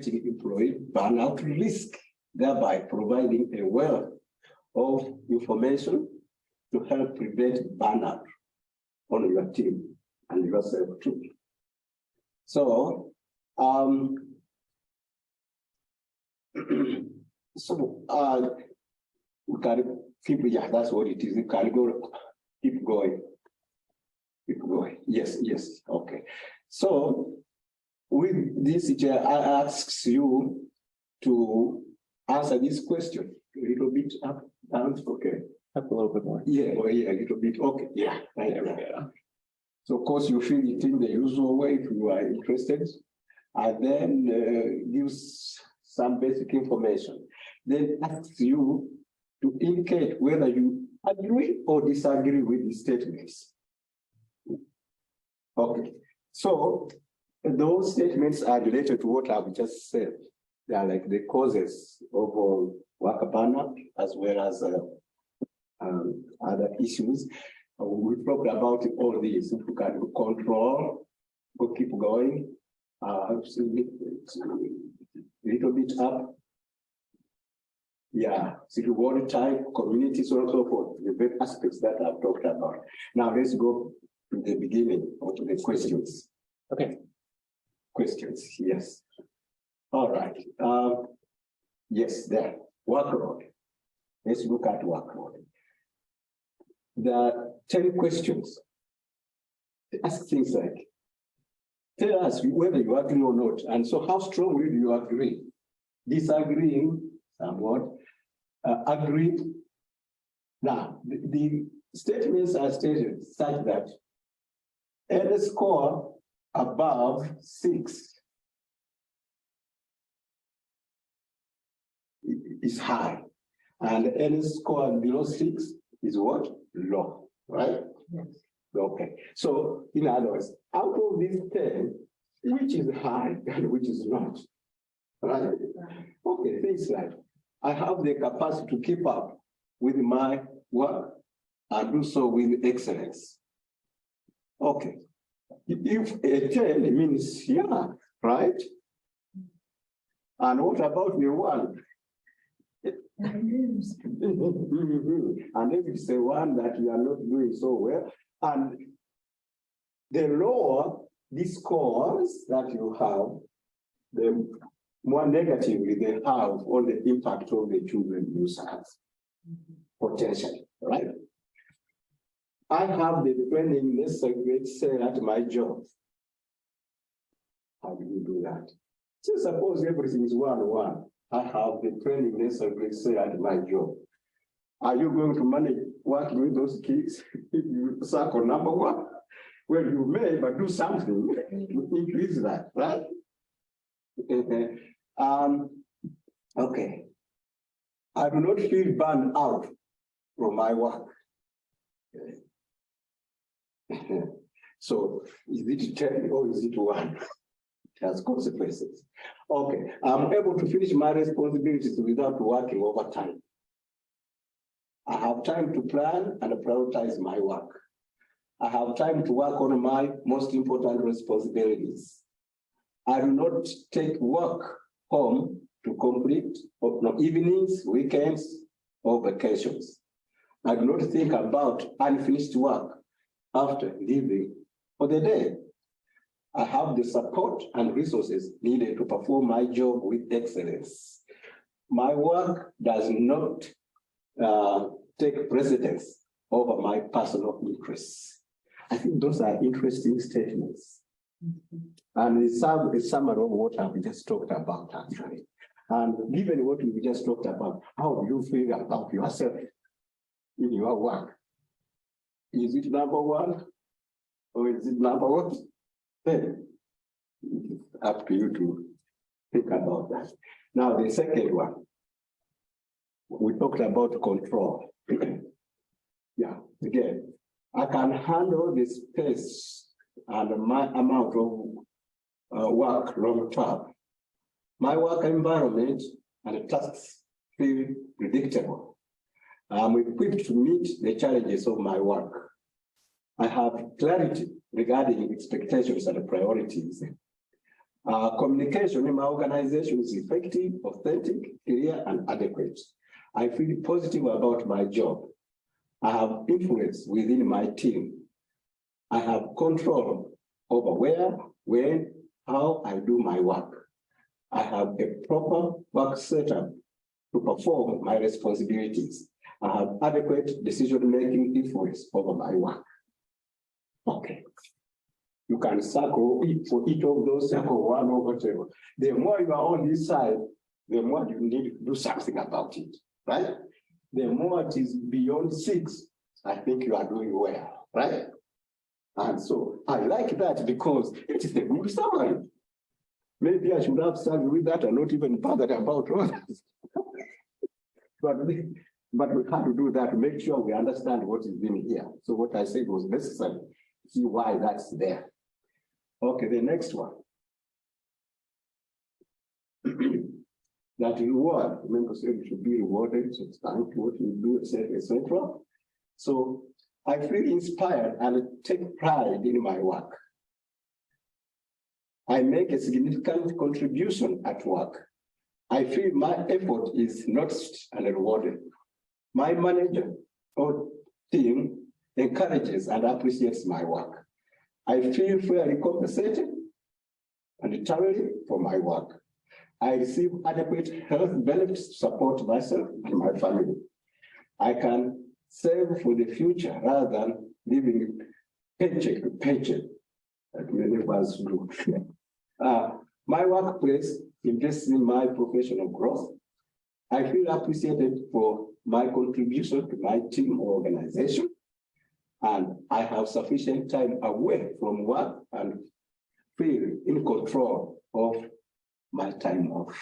evaluating employee burnout risk, thereby providing a wealth of information to help prevent burnout on your team and yourself too. So, we can keep, yeah, that's what it is. You can go, keep going. Keep going. Yes, yes, okay. So, with this, I ask you to answer this question a little bit up, down, okay. Up a little bit more. Yeah, well, yeah, a little bit, okay, yeah. There we go. So, of course, you fill it in the usual way if you are interested, and then gives some basic information. Then asks you to indicate whether you agree or disagree with the statements. Okay, so those statements are related to what I've just said. They are like the causes of work burnout as well as other issues. We talked about all these. If we can control, we'll keep going. A little bit up. Yeah, reward type, community, so on and so forth, the very aspects that I've talked about. Now let's go to the beginning or to the questions. Okay. Questions, yes. All right. Yes, there. Workload. Let's look at workload. There are 10 questions. Ask things like, tell us whether you agree or not. And so how strongly do you agree? Disagreeing, somewhat. Agreed. Now, the statements are stated such that any score above 6 is high, and any score below 6 is what? Low, right? Yes. Okay. So, in other words, out of these 10, which is high and which is not? Right? Okay, things like, I have the capacity to keep up with my work and do so with excellence. Okay. If a 10 means, yeah, right? And what about the 1? And if it's the one that you are not doing so well, and the lower the scores that you have, the more negatively they have on the impact of the children you serve, potentially, right? I have the training necessary to say at my job. How do you do that? So suppose everything is 1-1. I have the training necessary to say at my job. Are you going to manage working with those kids if you circle number 1? Well, you may, but do something to increase that, right? Okay. I do not feel burned out from my work. So, is it 10 or is it 1? It has consequences. Okay, I'm able to finish my responsibilities without working overtime. I have time to plan and prioritize my work. I have time to work on my most important responsibilities. I do not take work home to complete no evenings, weekends, or vacations. I do not think about unfinished work after leaving for the day. I have the support and resources needed to perform my job with excellence. My work does not take precedence over my personal interests. I think those are interesting statements. And it's a summary of what I've just talked about, actually. And given what we just talked about, how do you feel about yourself in your work? Is it number 1 or is it number 1? Then it's up to you to think about that. Now, the second one, we talked about control. Yeah, again, I can handle the space and my amount of work long term. My work environment and tasks feel predictable. I'm equipped to meet the challenges of my work. I have clarity regarding expectations and priorities. Communication in my organization is effective, authentic, clear, and adequate. I feel positive about my job. I have influence within my team. I have control over where, when, how I do my work. I have a proper work setup to perform my responsibilities. I have adequate decision-making influence over my work. Okay. You can circle it for each of those, circle one or whatever. The more you are on this side, the more you need to do something about it, right? The more it is beyond 6, I think you are doing well, right? And so I like that because it is a good summary. Maybe I should have started with that and not even bothered about others. but we have to do that to make sure we understand what is in here. So what I said was necessary. See why that's there. Okay, the next one. That reward, remember, said you should be rewarded, so it's time to what you do, etc., etc. So I feel inspired and take pride in my work. I make a significant contribution at work. I feel my effort is noticed and rewarded. My manager or team encourages and appreciates my work. I feel fairly compensated and thoroughly for my work. I receive adequate health benefits to support myself and my family. I can save for the future rather than living paycheck to paycheck, like many of us do. My workplace invests in my professional growth. I feel appreciated for my contribution to my team or organization. And I have sufficient time away from work and feel in control of my time off.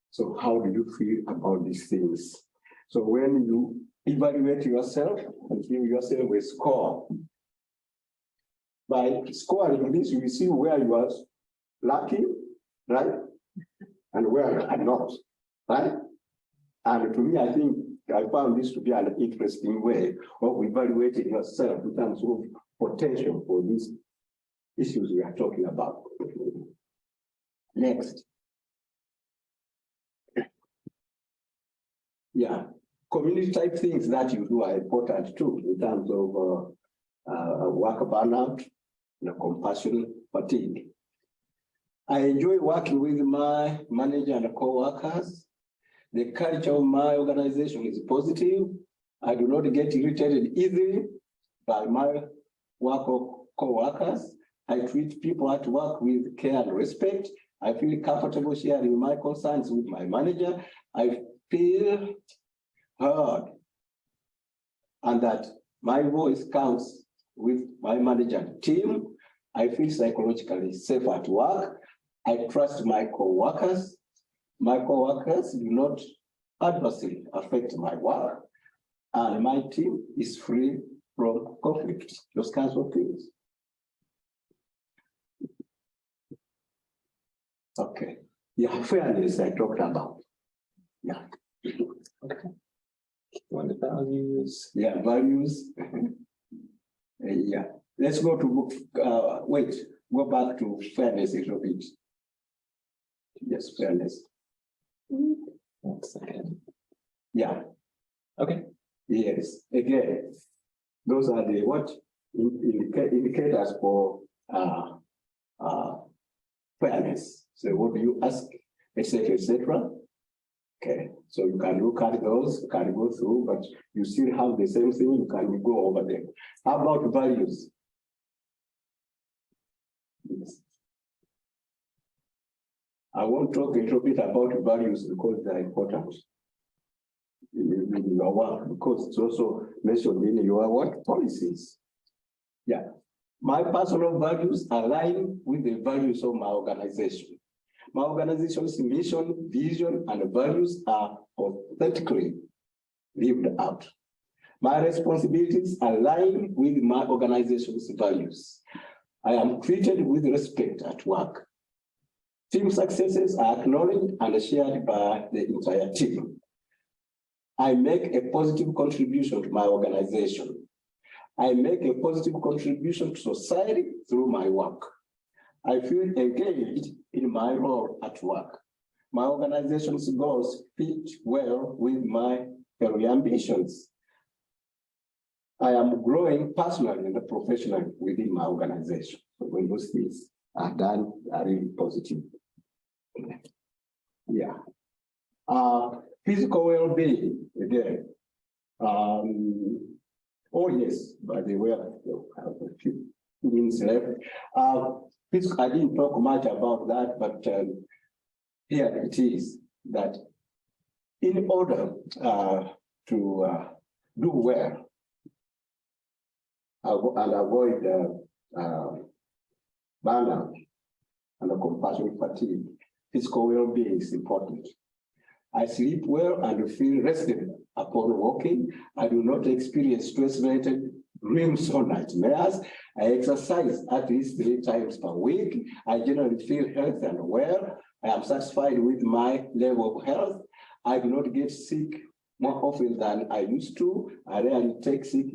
So how do you feel about these things? So when you evaluate yourself and give yourself a score, by scoring this, you will see where you are lucky, right? And where you are not, right? And to me, I think I found this to be an interesting way of evaluating yourself in terms of potential for these issues we are talking about. Next. Yeah, community type things that you do are important too in terms of work burnout and compassion fatigue. I enjoy working with my manager and co-workers. The culture of my organization is positive. I do not get irritated easily by my work or co-workers. I treat people at work with care and respect. I feel comfortable sharing my concerns with my manager. I feel heard and that my voice counts with my manager and team. I feel psychologically safe at work. I trust my co-workers. My co-workers do not adversely affect my work, and my team is free from conflict, those kinds of things. Okay, yeah, fairness I talked about. Yeah. Okay. One of the values. Yeah, values. Yeah, let's go to, go back to fairness a little bit. Yes, fairness. 1 second. Yeah. Okay. Yes. Again, those are the what indicators for fairness. So what do you ask, etc., etc. Okay. So you can look at those, you can go through, but you still have the same thing. You can go over them. How about values? Yes. I won't talk a little bit about values because they're important in your work, because it's also mentioned in your work policies. Yeah. My personal values align with the values of my organization. My organization's mission, vision, and values are authentically lived out. My responsibilities align with my organization's values. I am treated with respect at work. Team successes are acknowledged and shared by the entire team. I make a positive contribution to my organization. I make a positive contribution to society through my work. I feel engaged in my role at work. My organization's goals fit well with my career ambitions. I am growing personally and professionally within my organization. So when those things are done, are really positive. Yeah. Physical well-being, again. Oh yes, by the way, I have a few minutes left. I didn't talk much about that, but here it is that in order to do well and avoid burnout and compassion fatigue, physical well-being is important. I sleep well and feel rested upon walking. I do not experience stress-related dreams or nightmares. I exercise at least 3 times per week. I generally feel healthy and well. I am satisfied with my level of health. I do not get sick more often than I used to. I rarely take sick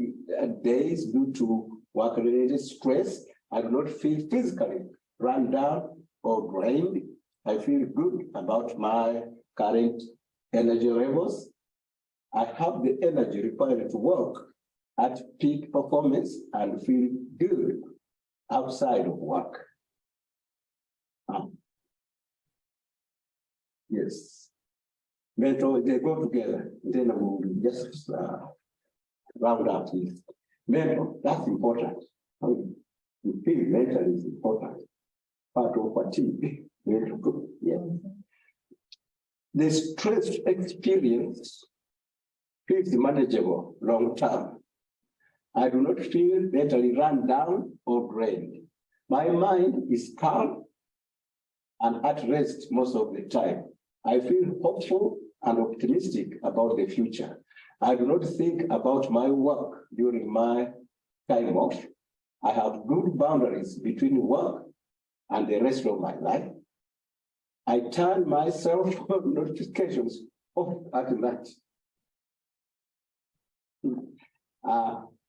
days due to work-related stress. I do not feel physically run down or drained. I feel good about my current energy levels. I have the energy required to work at peak performance and feel good outside of work. Yes. Mental, they go together. Then we'll just round up this. Mental, that's important. You feel mental is important. Part of fatigue. Mental, yeah. The stress experience feels manageable long term. I do not feel mentally run down or drained. My mind is calm and at rest most of the time. I feel hopeful and optimistic about the future. I do not think about my work during my time off. I have good boundaries between work and the rest of my life. I turn my cell phone notifications off at night.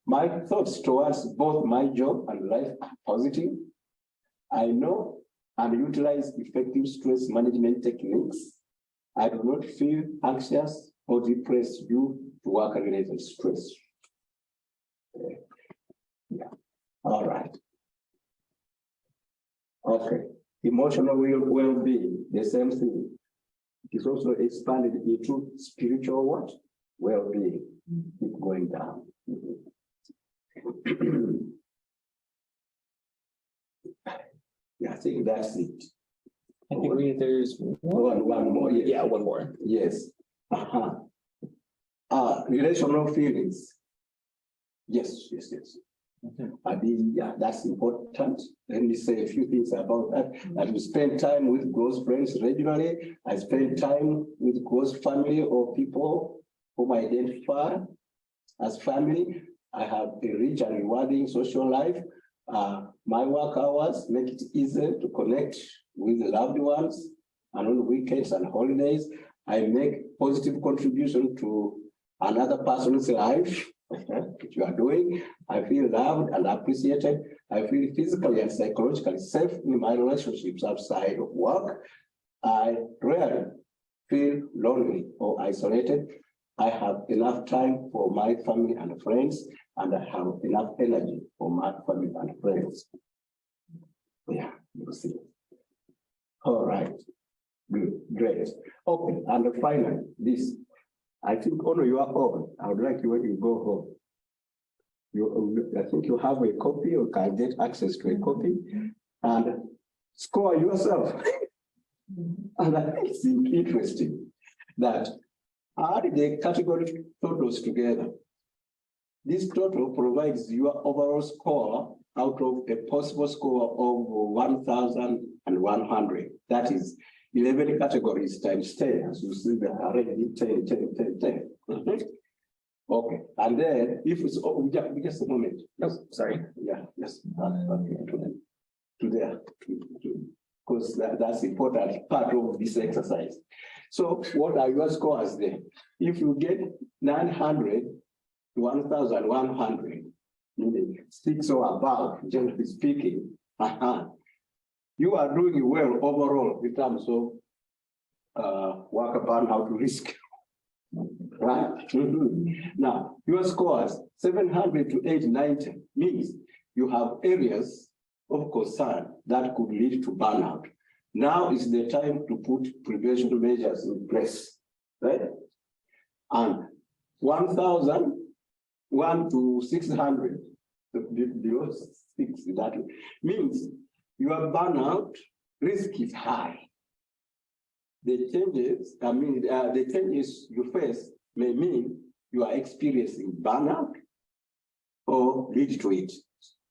My thoughts towards both my job and life are positive. I know and utilize effective stress management techniques. I do not feel anxious or depressed due to work-related stress. Yeah. All right. Okay. Emotional well-being, the same thing. It is also expanded into spiritual what? Well-being. Keep going down. Yeah, I think that's it. I think there's one more. Yes. Yeah, one more. Yes. Relational feelings. Yes. Yeah, that's important. Let me say a few things about that. I will spend time with close friends regularly. I spend time with close family or people whom I identify as family. I have a rich and rewarding social life. My work hours make it easier to connect with the loved ones, and on weekends and holidays, I make positive contribution to another person's life. Which you are doing. I feel loved and appreciated. I feel physically and psychologically safe in my relationships outside of work. I rarely feel lonely or isolated. I have enough time for my family and friends, and I have enough energy for my family and friends. Yeah, you see. All right, good, great. Okay, and finally, this. I think on your own, I would like you when you go home. I think you have a copy or can get access to a copy and score yourself. And I think it's interesting that add the category totals together. This total provides your overall score out of a possible score of 1,100. That is 11 categories times 10, as you see, they are already 10, 10, 10, 10. Okay, and then if it's, oh, just a moment. Oh, sorry. Yeah, yes. Okay, to there, because that's important part of this exercise. So what are your scores there? If you get 900 to 1,100, meaning 6 or above, generally speaking, you are doing well overall in terms of worker burnout risk. Right? Now, your scores 700 to 890 means you have areas of concern that could lead to burnout. Now is the time to put prevention measures in place, right? And 1,001 to 600, below 6, that means your burnout risk is high. The changes, the changes you face may mean you are experiencing burnout or lead to it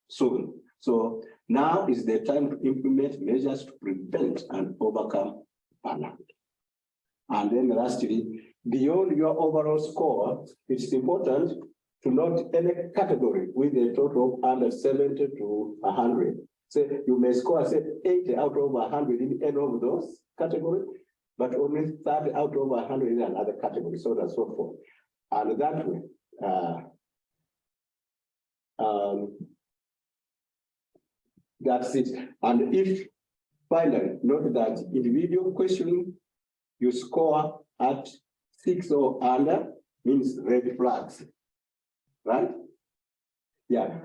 soon. So now is the time to implement measures to prevent and overcome burnout. And then lastly, beyond your overall score, it's important to note any category with a total of under 70 to 100. So you may score, say, 80 out of 100 in any of those categories, but only 30 out of 100 in another category, so on and so forth. And that way, that's it. And if finally, note that individual questioning, you score at 6 or under, means red flags, right? Yeah,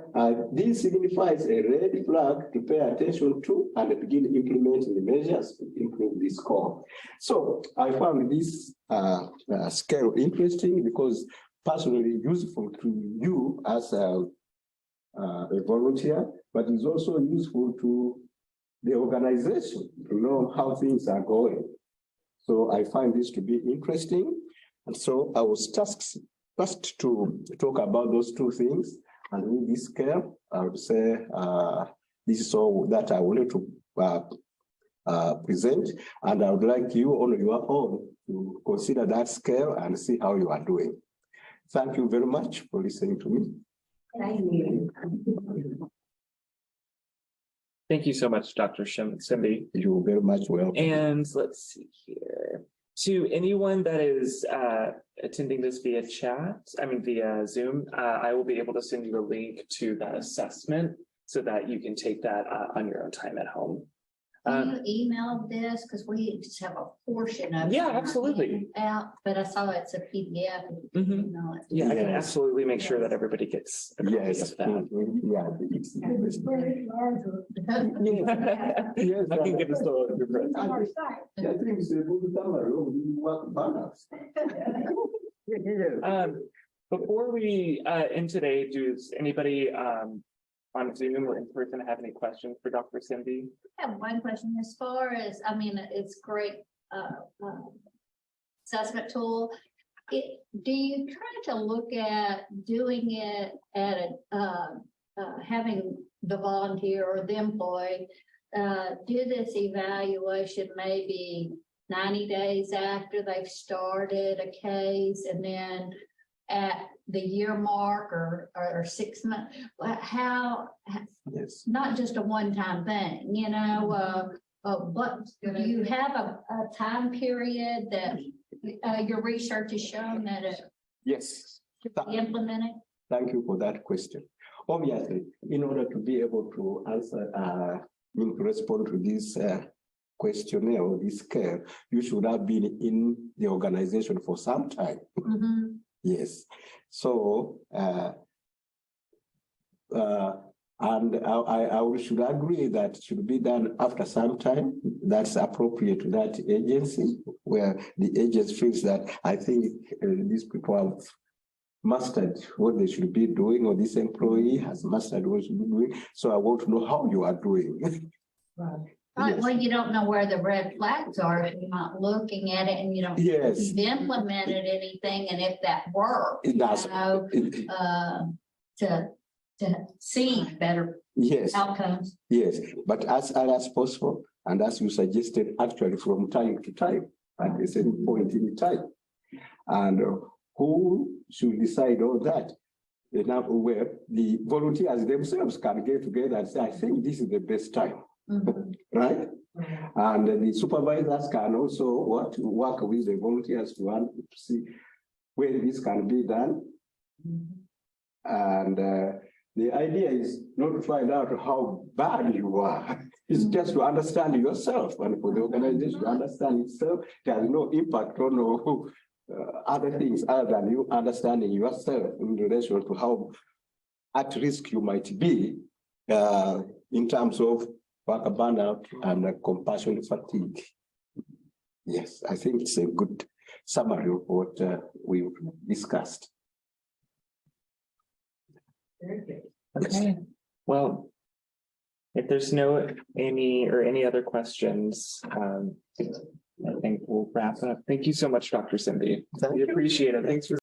this signifies a red flag to pay attention to and begin implementing the measures to improve the score. So I found this scale interesting because personally useful to you as a volunteer, but it's also useful to the organization to know how things are going. So I find this to be interesting. And so I was tasked to talk about those two things. And with this scale, I would say this is all that I wanted to present. And I would like you on your own to consider that scale and see how you are doing. Thank you very much for listening to me. Thank you. Thank you so much, Dr. Simbi. You're very much welcome. And let's see here. To anyone that is attending this via chat, via Zoom, I will be able to send you a link to that assessment so that you can take that on your own time at home. Can you email this? Because we just have a portion of it. Yeah, absolutely. Out, but I saw it's a PDF. Yeah, I can absolutely make sure that everybody gets a copy of that. Yes, I can get this to your friends. Before we end today, does anybody on Zoom or in person have any questions for Dr. Simbi? I have one question. As far as, it's great assessment tool. Do you try to look at doing it at having the volunteer or the employee do this evaluation maybe 90 days after they've started a case, and then at the year mark or 6 months, how, yes, not just a one-time thing, but do you have a time period that your research has shown that it yes, should be implemented? Thank you for that question. Obviously, in order to be able to answer, to respond to this questionnaire or this scale, you should have been in the organization for some time. Mm-hmm. Yes. So, and I should agree that it should be done after some time. That's appropriate to that agency, where the agency feels that I think these people have mastered what they should be doing, or this employee has mastered what they should be doing. So I want to know how you are doing. Right. Yes. Well, you don't know where the red flags are if you're not looking at it, and you don't Yes. if you've implemented anything, and if that works, It does. To see better Yes. outcomes. Yes, but as early as possible, and as you suggested, actually from time to time, at a certain point in time. And who should decide all that? Where the volunteers themselves can get together and say, I think this is the best time. Mm-hmm. Right? And the supervisors can also work with the volunteers to see when this can be done. And the idea is not to find out how bad you are, It's just to understand yourself, and for the organization to understand itself, there is no impact on other things other than you understanding yourself in relation to how at risk you might be in terms of worker burnout and compassion fatigue. Yes, I think it's a good summary of what we've discussed. Okay, well, if there's any other questions, I think we'll wrap up. Thank you so much, Dr. Simbi. We appreciate it. Thanks for